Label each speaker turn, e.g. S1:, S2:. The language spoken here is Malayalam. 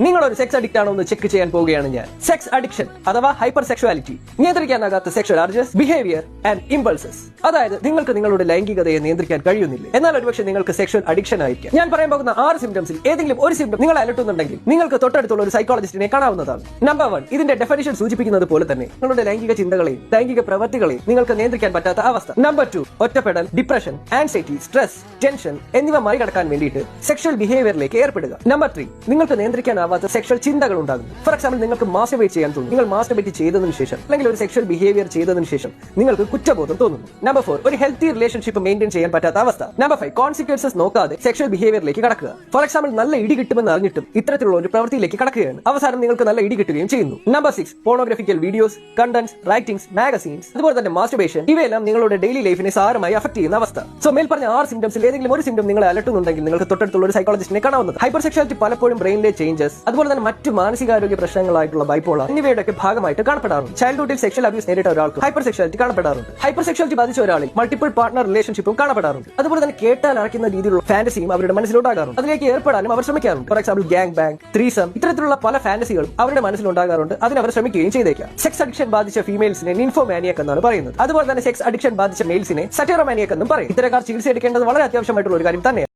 S1: നിങ്ങൾ ഒരു സെക്സ് അഡിക്റ്റ് ആണോ എന്ന് ചെക്ക് ചെയ്യാൻ പോവുകയാണ് ഞാൻ. സെക്സ് അഡിക്ഷൻ അഥവാ ഹൈപ്പർ സെക്ഷുവാലിറ്റി, നിയന്ത്രിക്കാനാകാത്ത sexual urges, behaviour and impulses. അതായത് നിങ്ങൾക്ക് നിങ്ങളുടെ ലൈംഗികതയെ നിയന്ത്രിക്കാൻ കഴിയുന്നില്ല, എന്നാൽ ഒരുപക്ഷെ നിങ്ങൾക്ക് സെക്ഷൽ അഡിക്ഷൻ ആയിരിക്കാം. ഞാൻ പറയാൻ പോകുന്ന 6 സിംറ്റംസിൽ ഏതെങ്കിലും ഒരു സിംറ്റം നിങ്ങളെ അലട്ടുന്നുണ്ടെങ്കിൽ നിങ്ങൾക്ക് തൊട്ടടുത്തുള്ള ഒരു സൈക്കോളജിസ്റ്റിനെ കാണാവുന്നതാണ്. നമ്പർ 1, ഇതിന്റെ ഡെഫിനിഷൻ സൂചിപ്പിക്കുന്നത് പോലെ തന്നെ നിങ്ങളുടെ ലൈംഗിക ചിന്തകളെയും ലൈംഗിക പ്രവൃത്തികളെയും നിങ്ങൾക്ക് നിയന്ത്രിക്കാൻ പറ്റാത്ത അവസ്ഥ. നമ്പർ 2, ഒറ്റപ്പെടൽ, ഡിപ്രഷൻ, ആൻസൈറ്റി, സ്ട്രെസ്, ടെൻഷൻ എന്നിവ മറികടക്കാൻ വേണ്ടിയിട്ട് സെക്ഷൽ ബിഹേവിയറിലേക്ക് ഏർപ്പെടുക. നമ്പർ 3, നിങ്ങൾക്ക് നിയന്ത്രിക്കാനാവാത്ത സെക്ഷൽ ചിന്തകൾ ഉണ്ടാകുന്നു. ഫോർ എക്സാമ്പിൾ, നിങ്ങൾക്ക് മാസ്റ്റർബേറ്റ് ചെയ്യാൻ തോന്നുന്നു. നിങ്ങൾ മാസ്റ്റർബേറ്റ് ചെയ്തതിനു ശേഷം അല്ലെങ്കിൽ ഒരു സെക്ഷൽ ബിഹേവിയർ ചെയ്തതിനു ശേഷം നിങ്ങൾക്ക് കുറ്റബോധം തോന്നുന്നു. നമ്പർ 4, ഒരു ഹെൽത്തി റിലേഷൻഷിപ്പ് മെയിൻറ്റെയിൻ ചെയ്യാൻ പറ്റാത്ത അവസ്ഥ. നമ്പർ 5, കോൺസിക്വൻസസ് നോക്കാതെ സെക്ഷൽ ബിഹേവിയറിലേക്ക് കടക്കുക. ഫോർ എക്സാമ്പിൾ, നല്ല ഇടി കിട്ടുമെന്ന് അറിഞ്ഞിട്ടും ഇത്തരത്തിലുള്ള ഒരു പ്രവൃത്തിയിലേക്ക് കടക്കുകയാണ്. അവസാനം നിങ്ങൾക്ക് നല്ല ഇടി കിട്ടുകയും ചെയ്യുന്നു. Number 6, pornographical videos, contents, writings, magazines, അതുപോലെ തന്നെ മാസ്റ്റർബേഷൻ, ഇവയെല്ലാം നിങ്ങളുടെ ഡെയിലി ലൈഫിനെ സാരമായി അഫക്ട് ചെയ്യുന്ന അവസ്ഥ. സോ മേൽ പറഞ്ഞ 6 സിംറ്റംസിൽ ഏതെങ്കിലും ഒരു സിംറ്റം നിങ്ങളെ അലട്ടുന്നുണ്ടെങ്കിൽ നിങ്ങൾക്ക് തൊട്ടടുത്തുള്ള ഒരു സൈക്കോളജിസ്റ്റിനെ കാണാവുന്നത്. ഹൈപ്പർ സെക്ഷുവാലിറ്റി പലപ്പോഴും ബ്രെയിനിലെ ചേഞ്ചസ്, അതുപോലെ തന്നെ മറ്റു മാനസികാരോഗ്യ പ്രശ്നങ്ങളായിട്ടുള്ള ബൈപ്പോളർ എന്നിവയുടെ ഭാഗമായിട്ട് കാണപ്പെടാറുണ്ട്. ചൈൽഡ്ഹുഡിൽ സെക്ഷൽ അബ്യൂസ് നേരിട്ട ഒരാൾക്ക് ഹൈപ്പർ സെക്ഷുവാലിറ്റി കാണപ്പെടാറുണ്ട്. ഹൈപ്പർ സെക്ഷുവാലിറ്റി ബാധിച്ച ഒരാളിൽ മൾട്ടിപ്പിൾ പാർട്ണർ റിലേഷൻഷിപ്പും കാണപ്പെടാറുണ്ട്. അതുപോലെ തന്നെ കേട്ടാൽ അടയ്ക്കുന്ന രീതിയിലുള്ള ഫാന്റസിയും അവരുടെ മനസ്സിലുണ്ടാകാറുണ്ട്. അതിലേക്ക് ഏർപ്പെടാനും അവർ ശ്രമിക്കാറുണ്ട്. For example, gang bang, threesome, ഇത്തരത്തിലുള്ള പല ഫാന്റസികളും അവരുടെ മനസ്സിലുണ്ടാകാറുണ്ട്. അതിന് അവർ ശ്രമിക്കുകയും ചെയ്തേക്കാം. സെക്സ് അഡിക്ഷൻ ബാധിച്ച ഫീമെയിൽസിനെ നിൻഫോമാനിയക് എന്നാണ് പറയുന്നത്. അതുപോലെ തന്നെ സെക്സ് അഡിക്ഷൻ ബാധിച്ച മെയിൽസിനെ സറ്റീറോമാനിയക് എന്നും പറയും. ഇത്തരക്കാർ ചികിത്സ എടുക്കേണ്ടത് വളരെ അത്യാവശ്യമായിട്ടുള്ള ഒരു കാര്യം തന്നെയാണ്.